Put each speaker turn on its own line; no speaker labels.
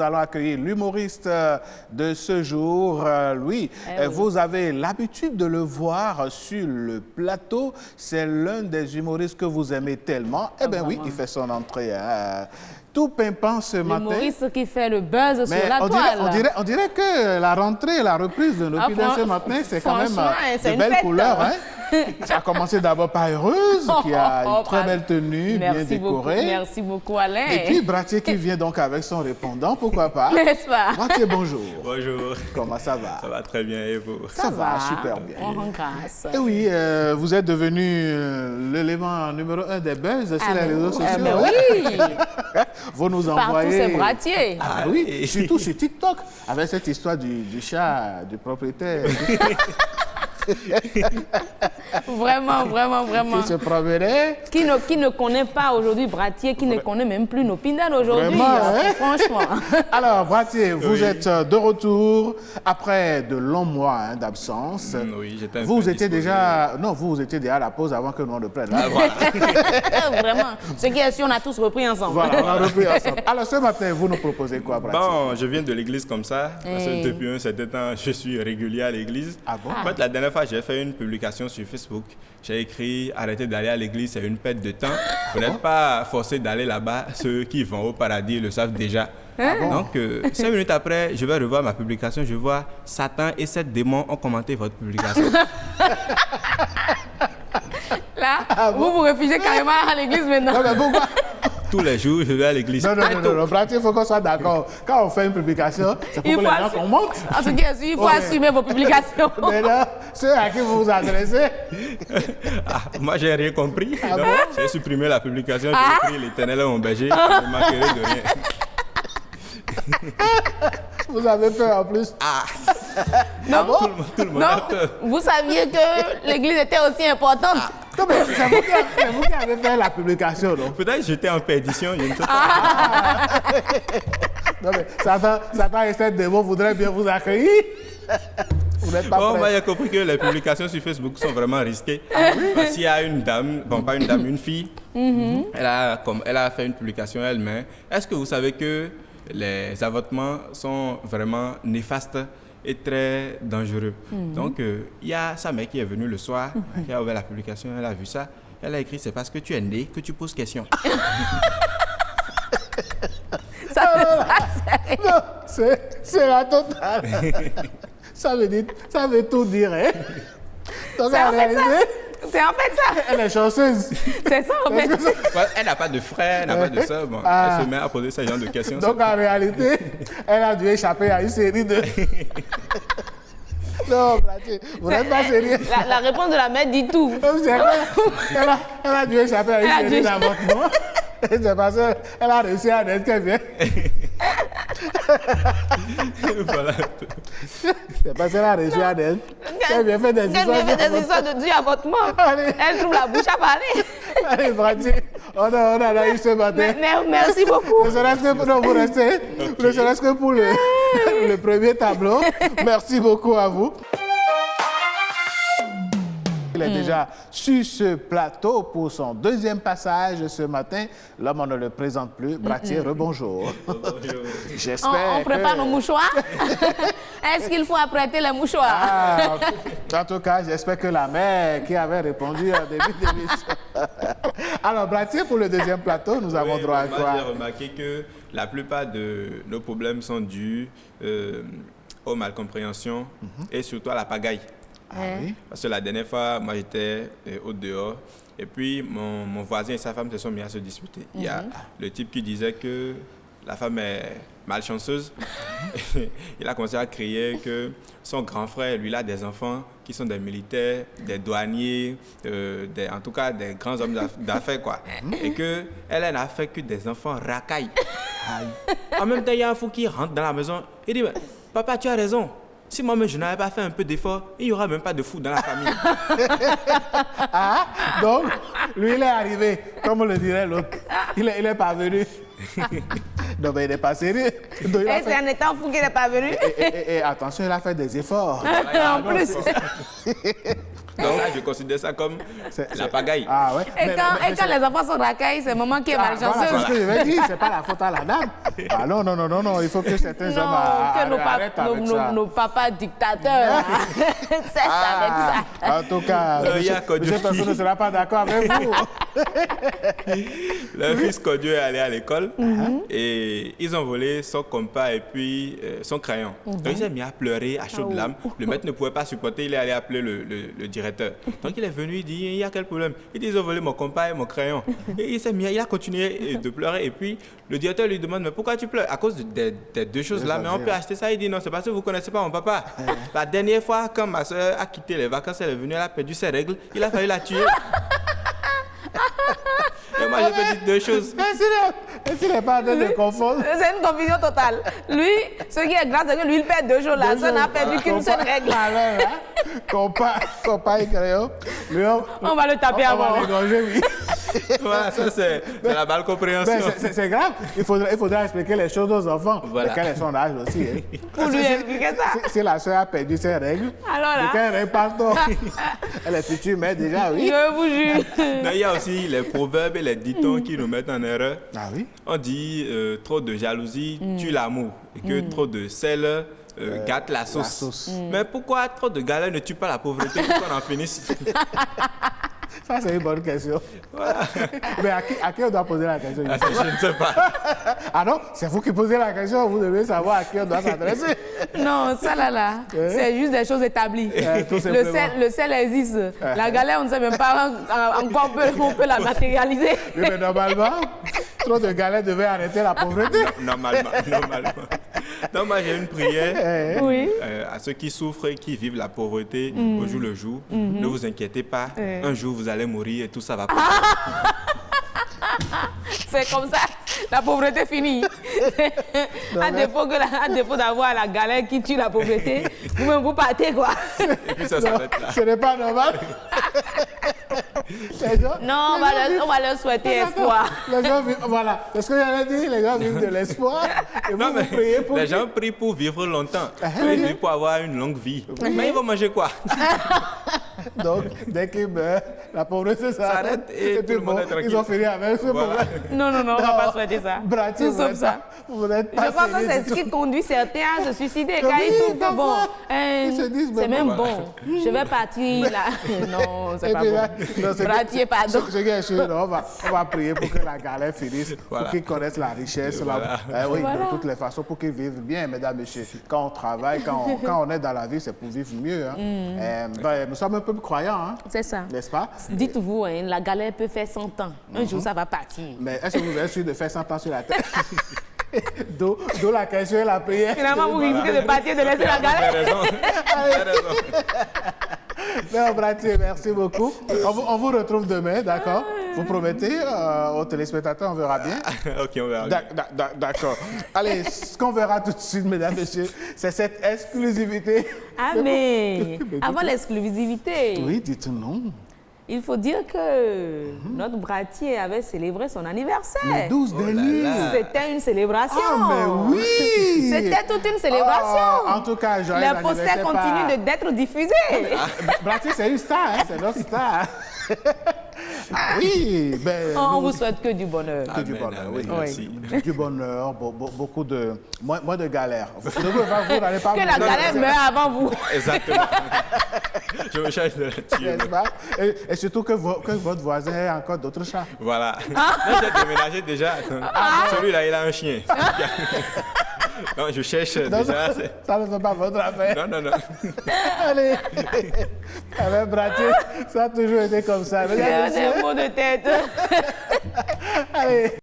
allons accueillir l'humoriste de ce jour. Lui, vous avez l'habitude de le voir sur le plateau. C'est l'un des humoristes que vous aimez tellement. Eh bien oui, il fait son entrée. Tout pimpant ce matin.
L'humoriste qui fait le buzz sur la
toile. On dirait que la rentrée, la reprise de nos Nopida ce matin, c'est quand même de belles couleurs. Hein? Ça a commencé d'abord par Heureuse, qui a une très belle tenue, bien décorée.
Merci beaucoup, Alain.
Et puis Bratier qui vient donc avec son répondant, pourquoi pas.
N'est-ce pas?
Bratier, bonjour.
Bonjour.
Comment ça va?
Ça va très bien, et vous?
Ça va, super bien.
On rend grâce.
Et oui, vous êtes devenu l'élément numéro 1 des buzz sur les réseaux sociaux.
Oui.
Vous nous envoyez...
Partout, c'est Bratier.
Ah oui, surtout sur TikTok, avec cette histoire du chat, du propriétaire.
Vraiment.
Qui se promenait.
Qui ne connaît pas aujourd'hui Bratier, qui ne connaît même plus nos Pindan aujourd'hui.
Vraiment, hein?
Franchement.
Alors, Bratier, vous êtes de retour après de longs mois d'absence.
Oui, j'étais un peu
vous étiez
disposé.
déjà... Non, vous étiez déjà à la pause avant que nous on le prenne.
Ah, voilà.
Vraiment. Ce qui est sûr, on a tous repris ensemble.
Voilà, on a repris ensemble. Alors, ce matin, vous nous proposez quoi, Bratier?
Bon, je viens de l'église comme ça, parce que depuis un certain temps, je suis régulier à l'église.
Ah bon?
En fait, la dernière fois, j'ai fait une publication sur Facebook. J'ai écrit « Arrêtez d'aller à l'église, c'est une perte de temps. Vous n'êtes pas forcés d'aller là-bas. Ceux qui vont au paradis le savent déjà. Donc, 5 minutes après, je vais revoir ma publication. Je vois Satan et 7 démons ont commenté votre publication.
Là, vous vous réfugiez carrément à l'église maintenant.
Non, mais pourquoi?
Tous les jours, je vais à l'église.
Non, Bratier, il faut qu'on soit d'accord. Quand on fait une publication, c'est pour que les gens commentent.
En tout cas, il faut assumer vos publications.
Mais là, ceux à qui vous vous adressez...
Moi, j'ai rien compris. Donc, j'ai supprimé la publication. J'ai écrit l'Éternel est mon berger. Je ne manquerai de rien.
Vous avez peur en plus.
Non,
Tout le monde a peur.
vous saviez que l'église était aussi importante.
Non, mais c'est vous qui avez fait la publication, non?
Peut-être que j'étais en perdition. Je ne sais pas.
Non, mais Satan et cette démon voudraient bien vous accueillir. Vous n'êtes pas prêts.
Moi, j'ai compris que les publications sur Facebook sont vraiment risquées. Parce qu'il y a une dame, bon, pas une dame, une fille, elle a fait une publication elle-même. Est-ce que vous savez que les avortements sont vraiment néfastes et très dangereux? Donc, il y a sa mère qui est venue le soir, qui a ouvert la publication, elle a vu ça. Elle a écrit « C'est parce que tu es né que tu poses question. »
Non, c'est la totale. Ça veut tout dire, hein? Donc,
C'est en fait ça.
elle est chanceuse.
C'est ça en fait.
Elle n'a pas de frère, elle n'a pas de soeur. Bon, elle se met à poser ce genre de questions.
Donc, en réalité, elle a dû échapper à une série de... Non, Bratier, vous n'êtes pas sérieux.
La réponse de la mère dit tout.
Elle a dû échapper à une série d'avortements. C'est parce qu'elle a réussi à être qu'elle vient.
Voilà.
C'est parce qu'elle a réussi à être qu'elle vient faire des histoires
de avortement. Elle trouve la bouche à parler.
Allez, Bratier, on a eu ce matin.
Merci beaucoup.
Ne serait-ce que pour vous rester, ne serait-ce que pour le premier tableau. Merci beaucoup à vous. Il est déjà sur ce plateau pour son deuxième passage ce matin. L'homme, on ne le présente plus. Bratier, rebonjour. J'espère
on prépare nos mouchoirs. Est-ce qu'il faut apprêter les mouchoirs?
En tout cas, j'espère que la mère qui avait répondu au début de l'émission. Alors, Bratier, pour le deuxième plateau, nous avons droit à quoi?
J'ai remarqué que la plupart de nos problèmes sont dus aux malcompréhensions et surtout à la pagaille.
Oui.
Parce que la dernière fois, moi j'étais au dehors et puis mon voisin et sa femme se sont mis à se disputer. Il y a le type qui disait que la femme est malchanceuse. Il a commencé à crier que son grand frère, lui, il a des enfants qui sont des militaires, des douaniers, en tout cas des grands hommes d'affaires, quoi. Et qu'elle n'a fait que des enfants racailles. En même temps, il y a un fou qui rentre dans la maison et dit « Papa, tu as raison. Si moi-même je n'avais pas fait un peu d'effort, il n'y aura même pas de fou dans la famille. »
Donc, lui, il est arrivé, comme le dirait l'autre. Il est pas venu. Non, mais il n'est pas sérieux. Donc,
Et c'est en étant fou qu'il n'est pas venu.
Et attention, il a fait des efforts.
En plus.
Donc ça, je considère ça comme la pagaille.
Ah ouais.
Et quand les enfants sont racailles, c'est maman qui est malchanceuse.
Voilà, c'est ce que je vais dire, c'est pas la faute à la dame. Ah non, il faut que certains hommes arrêtent avec ça.
Nos papas dictateurs, c'est avec ça.
En tout cas, monsieur personne ne sera pas d'accord avec vous.
Le fils Codieux est allé à l'école et ils ont volé son compas et puis son crayon. Donc il s'est mis à pleurer à chaudes larmes. Le maître ne pouvait pas supporter, il est allé appeler le directeur. Donc il est venu, il dit, il y a quel problème? Il dit, ils ont volé mon compas et mon crayon. Et il a continué de pleurer et puis le directeur lui demande, mais pourquoi tu pleures? À cause des deux choses là, mais on peut acheter ça. Il dit, non, c'est parce que vous ne connaissez pas mon papa. La dernière fois, quand ma soeur a quitté les vacances, elle est venue, elle a perdu ses règles, il a fallu la tuer. Et moi, je peux dire deux choses.
Est-ce qu'il n'est pas en train de confondre?
C'est une confusion totale. Lui, ce qui est grave, c'est que lui, il perd deux choses. La soeur n'a perdu qu'une seule règle.
Compas et crayon.
On va le taper avant.
On va l'égorger, oui.
Voilà, ça c'est la mal compréhension.
C'est grave. Il faudra expliquer les choses aux enfants.
Voilà.
De quel est son âge aussi. Hein.
Pour lui expliquer ça.
Si la soeur a perdu ses règles,
Alors là.
de quelle règle parle-t-on? Elle est future mère déjà, oui.
Je vous jure.
Non, il y a aussi les proverbes et les dictons qui nous mettent en erreur.
Ah oui?
On dit trop de jalousie tue l'amour et que trop de sel gâte la sauce. Mais pourquoi trop de galère ne tue pas la pauvreté pour qu'on en finisse?
Ça, c'est une bonne question.
Voilà.
Mais à qui on doit poser la question?
Je ne sais pas.
Ah non, c'est vous qui posez la question, vous devez savoir à qui on doit s'adresser.
Non, ça là, c'est juste des choses établies. Le sel existe. La galère, on ne sait même pas encore on peut la matérialiser.
Oui, mais normalement, trop de galère devait arrêter la pauvreté.
Normalement. Donc moi j'ai une prière
Oui.
à ceux qui souffrent et qui vivent la pauvreté au jour le jour. Ne vous inquiétez pas, un jour vous allez mourir et tout ça va passer.
C'est comme ça, la pauvreté finit. À défaut d'avoir la galère qui tue la pauvreté, vous-même vous partez quoi.
Et puis ça s'arrête là.
Ce n'est pas normal.
Non, on va leur souhaiter espoir.
Les gens vivent, voilà, c'est ce que j'allais dire, les gens vivent de l'espoir. Et
Non, mais
vous priez pour
les gens prient pour vivre longtemps. Ils vivent pour avoir une longue vie. Mais ils vont manger quoi?
Donc, dès qu'ils meurent, la pauvreté s'arrête
et tout le monde est tranquille.
Ils ont fini avec ce problème.
Non, on ne va pas souhaiter ça.
Brati,
Tout sauf ça.
Vous n'êtes pas
Je pense que c'est ce qui conduit certains à se suicider. Car ils trouvent que bon,
ils se disent,
c'est même
voilà.
bon. Je vais partir là. Non, c'est pas
puis
bon.
là,
Bratier, pardon.
Ce qui est sûr, on va prier pour que la galère finisse,
Voilà.
pour qu'ils connaissent la richesse.
Voilà.
Oui,
Voilà.
de toutes les façons, pour qu'ils vivent bien, mesdames, messieurs. Quand on travaille, quand on est dans la vie, c'est pour vivre mieux. Hein. Nous sommes un peu croyants, hein,
C'est ça.
n'est-ce pas?
Dites-vous, hein, la galère peut faire 100 ans. Un jour, ça va partir.
Mais est-ce que vous êtes sûr de faire 100 ans sur la terre? D'où la question et la prière.
Finalement, vous risquez de partir, de laisser la
Vous avez
galère.
raison. Vous avez raison.
Non, Bratier, merci beaucoup. On vous retrouve demain, d'accord? Vous promettez aux téléspectateurs, on verra bien.
Ok, on verra bien.
D'accord. Allez, ce qu'on verra tout de suite, mesdames, messieurs, c'est cette exclusivité.
Ah, mais avant l'exclusivité,
Oui, dites-nous.
il faut dire que notre Bratier avait célébré son anniversaire.
Le 12 dernier.
C'était une célébration.
Ah, mais oui!
C'était toute une célébration.
En tout cas, joyeux
Les posters
anniversaire
continuent d'être diffusés.
Bratier, c'est une star, hein, c'est notre star. Ah oui, ben,
On vous souhaite que du bonheur.
que du
Amen,
bonheur,
amen,
oui.
merci.
Du bonheur, beaucoup de... Moins de galères. Vous n'allez pas
Que la galère meure avant vous.
Exactement. Je me charge de la tuer.
N'est-ce pas? Et surtout que votre voisin ait encore d'autres chats.
Voilà. Là, j'ai déménagé déjà. Celui-là, il a un chien. Non, je cherche
Non,
déjà.
ça ne fait pas votre affaire.
Non.
Allez, avec Bratier, ça a toujours été comme ça. Mesdames,
C'est
messieurs,
des mots de tête.
allez,